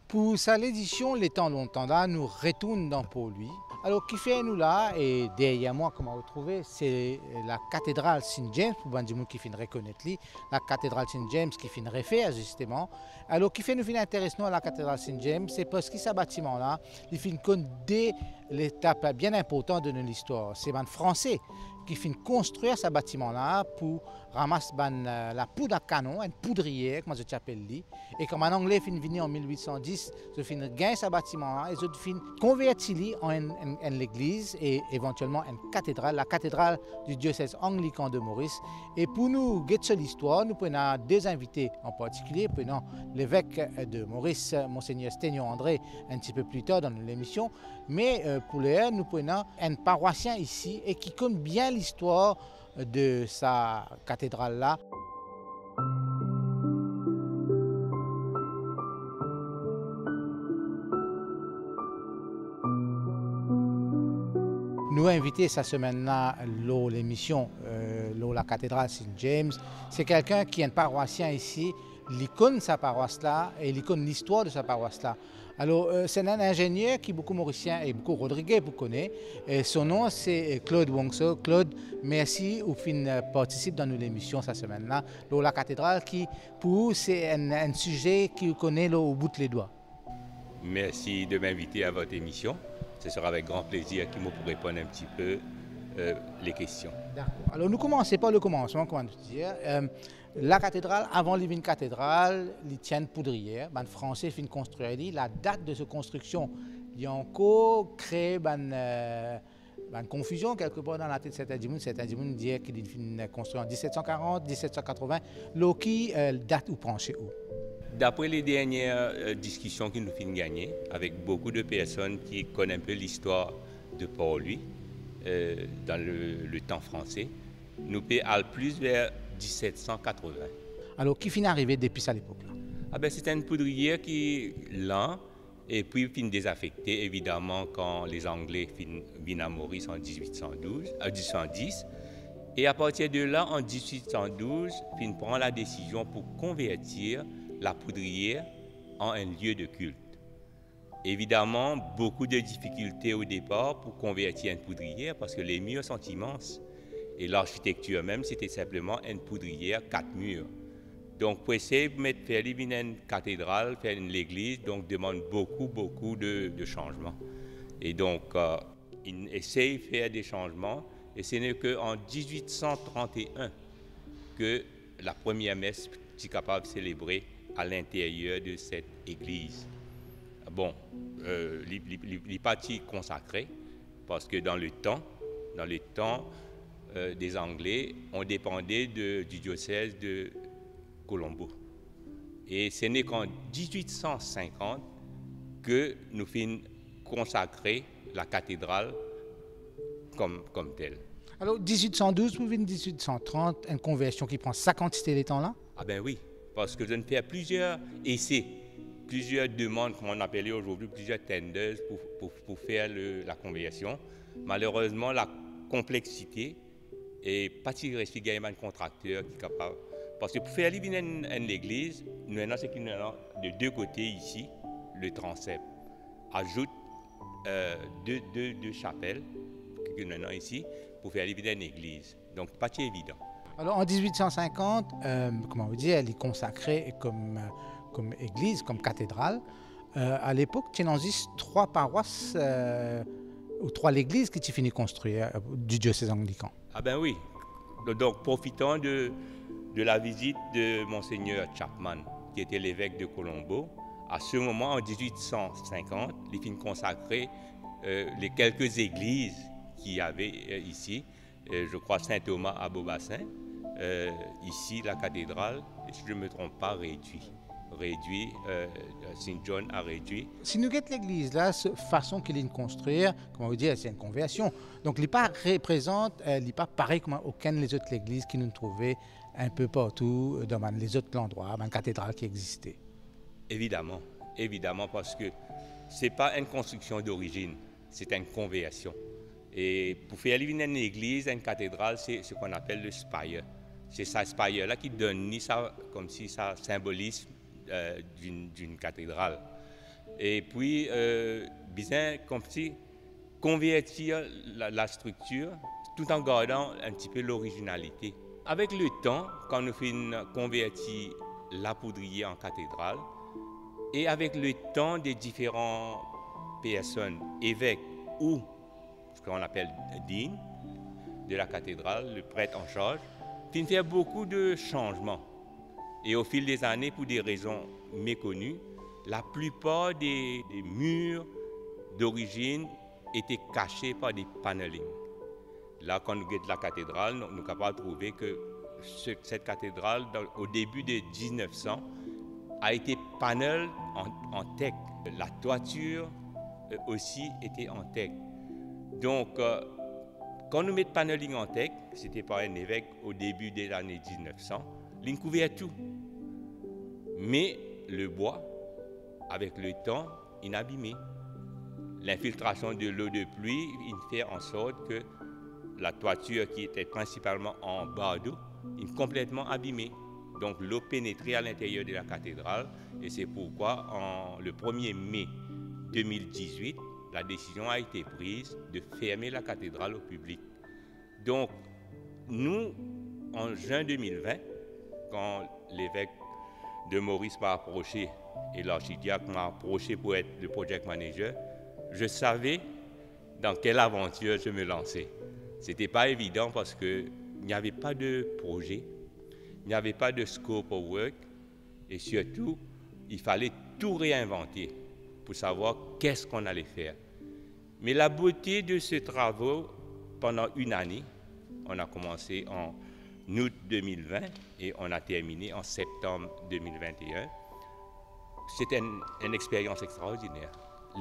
Pour cette édition, les temps longtemps là, nous retournons dans pour lui. Alors, qui fait nous là, et derrière moi, comment vous trouvez, c'est la cathédrale Saint-James, pour les gens qui finissent reconnaître lui, la cathédrale Saint-James qui finit refaire justement. Alors, qui fait nous intéresser à la cathédrale Saint-James, c'est parce que ce bâtiment là, il finit dès l'étape bien importante de notre histoire. C'est un Français qui finit construire ce bâtiment là pour ramasser la poudre à canon, une poudrière, comme je l'appelle. Et comme un Anglais finit venir en 1810, je finit gagner ce bâtiment là et je finit convertir en une église et éventuellement une cathédrale, la cathédrale du diocèse anglican de Maurice. Et pour nous guetter l'histoire, nous prenons deux invités en particulier. Prenons l'évêque de Maurice, Monseigneur Sténion André, un petit peu plus tard dans l'émission. Mais pour le nous prenons un paroissien ici et qui connaît bien l'histoire de sa cathédrale-là. Nous inviter cette semaine-là l'émission la cathédrale Saint-James. C'est quelqu'un qui est un paroissien ici, il connaît sa paroisse-là et il connaît l'histoire de sa paroisse-là. Alors, c'est un ingénieur qui est beaucoup mauricien et beaucoup Rodriguez vous connaît. Et son nom, c'est Claude Wongso. Claude, merci au fin participe dans l'émission cette semaine-là. La cathédrale qui, pour vous, c'est un sujet qui vous connaît au bout de les doigts. Merci de m'inviter à votre émission. Ce sera avec grand plaisir qu'il me pourra répondre un petit peu les questions. D'accord. Alors, nous commençons par le commencement, comment dire. La cathédrale, avant l'Ivine cathédrale, ils tiennent poudrière. Les Français finissent construire. La date de cette construction, il y a encore créé une confusion quelque part dans la tête de cet individu. Cet individu dit qu'il finit construit en 1740, 1780. Qui date ou penché où? D'après les dernières discussions que nous finissons gagner, avec beaucoup de personnes qui connaissent un peu l'histoire de Port-Louis dans le temps français, nous payons plus vers 1780. Alors, qui finit arrivé depuis à l'époque-là? C'était une poudrière qui est lente et puis finit désaffectée, évidemment, quand les Anglais viennent à Maurice en 1810. Et à partir de là, en 1812, ils prennent la décision pour convertir la poudrière en un lieu de culte. Évidemment, beaucoup de difficultés au départ pour convertir une poudrière parce que les murs sont immenses. Et l'architecture même, c'était simplement une poudrière, 4 murs. Donc, pour essayer de faire une cathédrale, faire une église, donc demande beaucoup de changements. Et donc, ils essayent de faire des changements. Et ce n'est qu'en 1831 que la première messe est capable de célébrer à l'intérieur de cette église. Bon, les parties consacrées, parce que dans le temps des Anglais, on dépendait du diocèse de Colombo. Et ce n'est qu'en 1850 que nous finissons consacrer la cathédrale comme telle. Alors, 1812 pour 1830, une conversion qui prend 50 les temps-là? Ah ben oui, parce que je ne fais plusieurs essais, plusieurs demandes, comme on appelait aujourd'hui, plusieurs tenders pour faire la conversion. Malheureusement, la complexité et pas si rester gagner un contracteur qui est capable. Parce que pour faire vivre une église, nous avons ce qui nous avons de deux côtés ici, le transept. Ajoute deux chapelles que nous avons ici pour faire vivre une église. Donc, pas si évident. Alors, en 1850, comment vous dire, elle est consacrée comme église, comme cathédrale. À l'époque, il y a 3 paroisses ou 3 églises qui ont fini de construire du diocèse anglican. Ah ben oui. Donc, profitant de la visite de Monseigneur Chapman, qui était l'évêque de Colombo, à ce moment, en 1850, il finit consacrer les quelques églises qu'il y avait ici. Je crois Saint-Thomas à Beaubassin, ici la cathédrale, si je ne me trompe pas, réduit. Saint-John a réduit. Si nous regardons l'église, là, cette façon qu'il est de construire, comment vous dire, c'est une conversion. Donc, il n'est pas représente, il n'est pas pareil comme aucune des autres églises qui nous trouvaient un peu partout dans les autres endroits, dans les cathédrales qui existaient. Évidemment, parce que ce n'est pas une construction d'origine, c'est une conversion. Et pour faire vivre une église, une cathédrale, c'est ce qu'on appelle le spire. C'est ce spire-là qui donne ça comme si ça symbolise d'une cathédrale. Et puis, bien comme si convertir la structure tout en gardant un petit peu l'originalité. Avec le temps, quand nous faisons convertir la poudrière en cathédrale, et avec le temps des différentes personnes, évêques ou ce qu'on appelle dean de la cathédrale, le prêtre en charge, il fait beaucoup de changements. Et au fil des années, pour des raisons méconnues, la plupart des murs d'origine étaient cachés par des panelings. Là, quand nous regardons la cathédrale, nous sommes capables de trouver que cette cathédrale, au début de 1900, a été panel en teck. La toiture aussi était en teck. Donc, quand nous mettons paneling en teck, c'était par un évêque au début des années 1900, il couvrait tout. Mais le bois, avec le temps, il abîmait. L'infiltration de l'eau de pluie, il fait en sorte que la toiture qui était principalement en bardeau, est complètement abîmée. Donc l'eau pénétrait à l'intérieur de la cathédrale et c'est pourquoi le 1er mai 2018, la décision a été prise de fermer la cathédrale au public. Donc nous, en juin 2020, quand l'évêque de Maurice m'a approché et l'archidiacre m'a approché pour être le project manager, je savais dans quelle aventure je me lançais. Ce n'était pas évident parce qu'il n'y avait pas de projet, il n'y avait pas de scope of work et surtout, il fallait tout réinventer pour savoir qu'est-ce qu'on allait faire. Mais la beauté de ce travail, pendant une année, on a commencé en août 2020 et on a terminé en septembre 2021, c'était une expérience extraordinaire.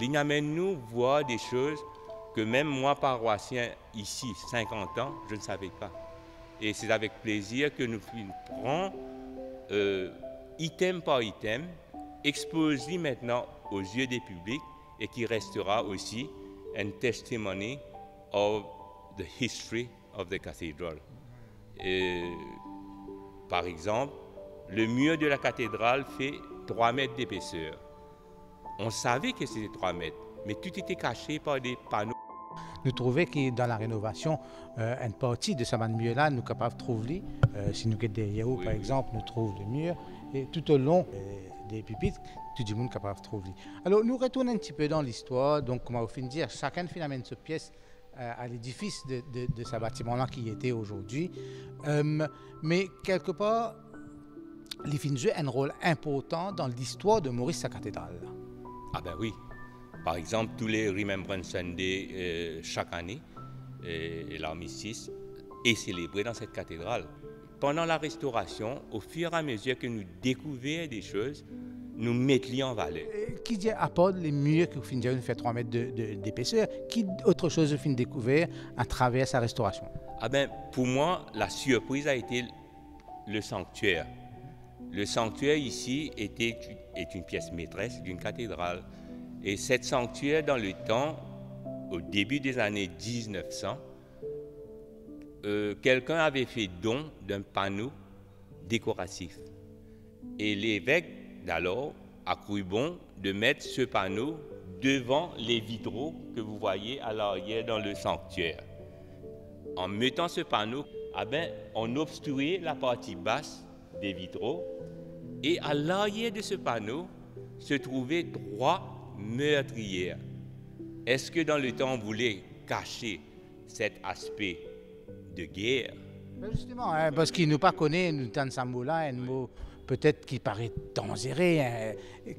L'amène-nous voir des choses que même moi, paroissien, ici, 50 ans, je ne savais pas. Et c'est avec plaisir que nous prenons item par item, exposé maintenant aux yeux des publics et qui restera aussi un testimony of the history of the cathedral. Par exemple, le mur de la cathédrale fait 3 mètres d'épaisseur. On savait que c'était 3 mètres, mais tout était caché par des panneaux. Nous trouvons que dans la rénovation, une partie de ce mur-là, nous sommes capables de trouver. Si nous regardons derrière, par exemple, nous trouvons le mur. Et tout au long des pupitres, tout le monde est capable de trouver. Alors, nous retournons un petit peu dans l'histoire. Donc, comme on vient de dire, chacun amène cette pièce à l'édifice de ce bâtiment-là qui était aujourd'hui. Mais quelque part, les films jouent un rôle important dans l'histoire de Maurice sa cathédrale. Ah ben oui. Par exemple, tous les Remembrance Sunday chaque année, et l'armistice est célébré dans cette cathédrale. Pendant la restauration, au fur et à mesure que nous découvrons des choses, nous mettons en valeur. Qui dit à part les murs qui ont fait 3 mètres d'épaisseur, qui autre chose a découvert à travers sa restauration? Ah ben, pour moi, la surprise a été le sanctuaire. Le sanctuaire ici est une pièce maîtresse d'une cathédrale. Et cette sanctuaire, dans le temps, au début des années 1900, quelqu'un avait fait don d'un panneau décoratif. Et l'évêque d'alors a cru bon de mettre ce panneau devant les vitraux que vous voyez à l'arrière dans le sanctuaire. En mettant ce panneau, on obstruait la partie basse des vitraux et à l'arrière de ce panneau se trouvaient 3 meurtrières. Est-ce que dans le temps on voulait cacher cet aspect de guerre? Justement, parce qu'il ne nous pas connaît, nous dans ce mot-là, un mot peut-être qui paraît dangereux.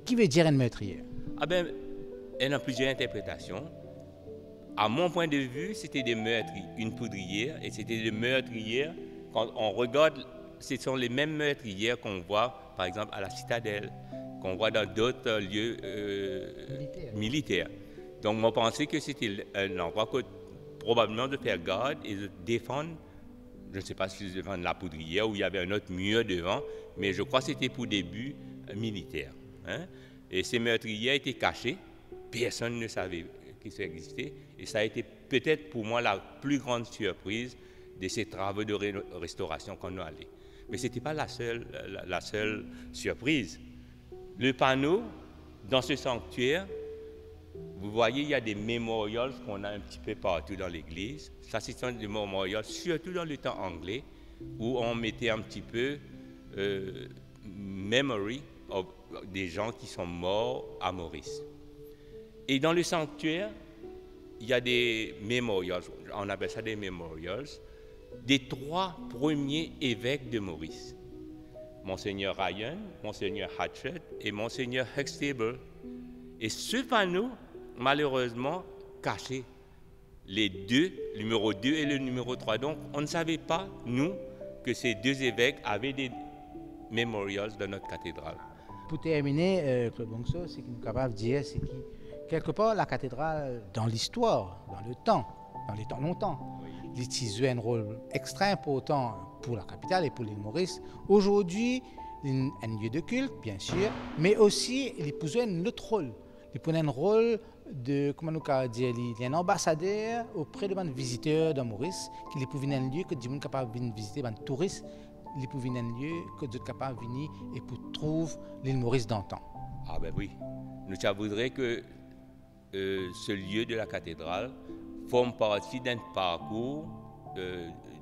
Qui veut dire une meurtrière? Il y a plusieurs interprétations. À mon point de vue, c'était des meurtriers, une poudrière, et c'était des meurtrières. Quand on regarde, ce sont les mêmes meurtrières qu'on voit, par exemple, à la citadelle, qu'on voit dans d'autres lieux militaires. Donc, moi, je pensais que c'était un endroit probablement de faire garde et de défendre, je ne sais pas si c'est défendre la poudrière ou il y avait un autre mur devant, mais je crois que c'était pour des buts militaires. Et ces meurtrières étaient cachées, personne ne savait que ça existait, et ça a été peut-être pour moi la plus grande surprise de ces travaux de restauration qu'on a allés. Mais ce n'était pas la seule surprise. Le panneau dans ce sanctuaire, vous voyez, il y a des mémorials qu'on a un petit peu partout dans l'église. Ça, c'est des mémorials, surtout dans le temps anglais, où on mettait un petit peu memory des gens qui sont morts à Maurice. Et dans le sanctuaire, il y a des mémorials, on appelle ça des mémorials, des 3 premiers évêques de Maurice. Monseigneur Ryan, Monseigneur Hatchett et Monseigneur Huxtable. Et ce panneau, malheureusement, cachait les 2, le numéro 2 et le numéro 3. Donc, on ne savait pas, nous, que ces 2 évêques avaient des mémorials dans notre cathédrale. Pour terminer, Claude Bongso, ce qu'il est capable de dire, c'est que quelque part, la cathédrale, dans l'histoire, dans les temps longtemps, il a joué un rôle extrêmement important pour la capitale et pour l'île Maurice. Aujourd'hui, il est un lieu de culte, bien sûr, mais aussi il peut jouer un autre rôle. Il peut jouer un rôle de, comment nous dire, il est un ambassadeur auprès de les visiteurs de Maurice, qu'il peut venir un lieu que les gens capable de visiter, les touristes, il peut venir un lieu que les gens capable de venir et pour trouver l'île Maurice d'antan. Ah ben oui, nous voudrions que ce lieu de la cathédrale forme partie d'un parcours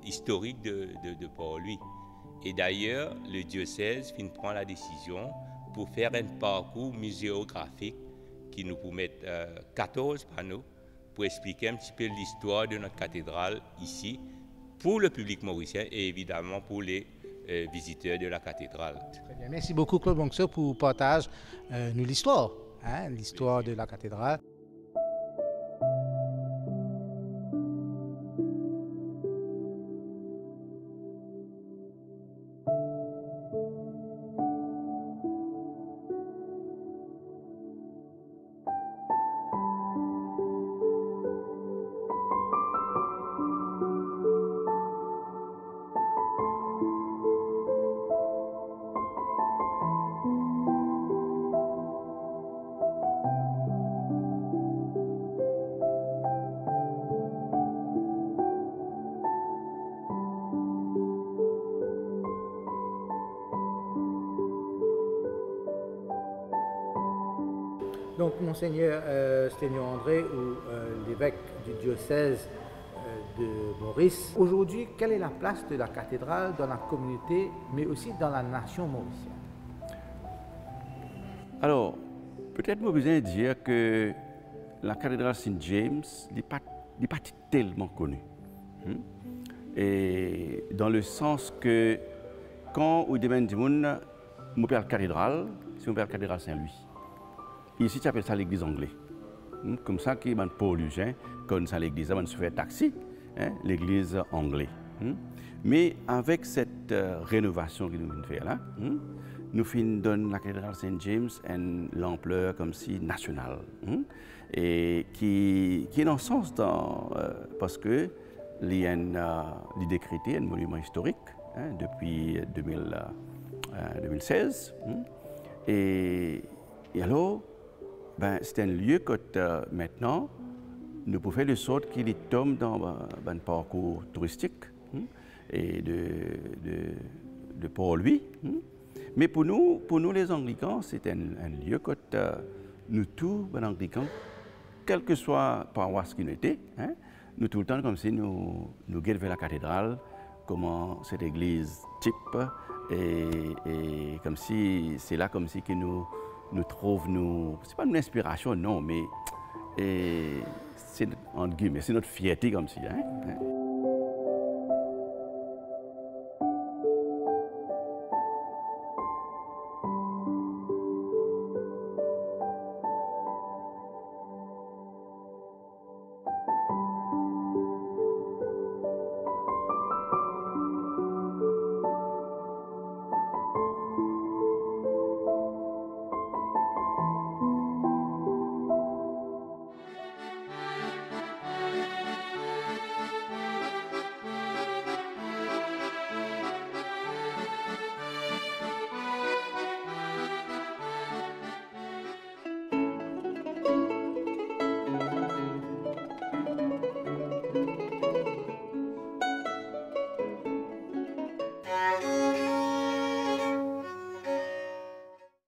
historique de Port-Louis. Et d'ailleurs, le diocèse prend la décision pour faire un parcours muséographique qui nous permet 14 panneaux pour expliquer un petit peu l'histoire de notre cathédrale ici, pour le public mauricien et évidemment pour les visiteurs de la cathédrale. Très bien. Merci beaucoup Claude Bongso pour partager nous l'histoire, l'histoire de la cathédrale. Donc, Monseigneur Sténion André, ou l'évêque du diocèse de Maurice, aujourd'hui, quelle est la place de la cathédrale dans la communauté, mais aussi dans la nation mauricienne? Alors, peut-être moi besoin de dire que la cathédrale Saint-James n'est pas tellement connue. Et dans le sens que quand on demande du monde, mon père cathédrale, c'est mon père cathédrale Saint-Louis. Ici, tu appelles ça l'église anglaise. Comme ça, qui est pour l'usine, comme ça l'église, on se fait taxi, l'église anglaise. Mais avec cette rénovation que nous venons de faire là, nous donnons la cathédrale Saint-James l'ampleur comme si nationale. Et qui est dans le sens parce que il y a décrété un monument historique depuis 2016. Et alors, c'est un lieu que maintenant, nous pouvons faire de sorte qu'il tombe dans un parcours touristique et de Port-Louis. Mais pour nous les Anglicans, c'est un lieu que nous tous, les Anglicans, quelle que soit la paroisse qui nous était, nous tout le temps comme si nous guettons vers la cathédrale, comment cette église type, et comme si c'est là comme si que nous trouvons, c'est pas une inspiration, non, mais c'est entre guillemets, c'est notre fierté comme si.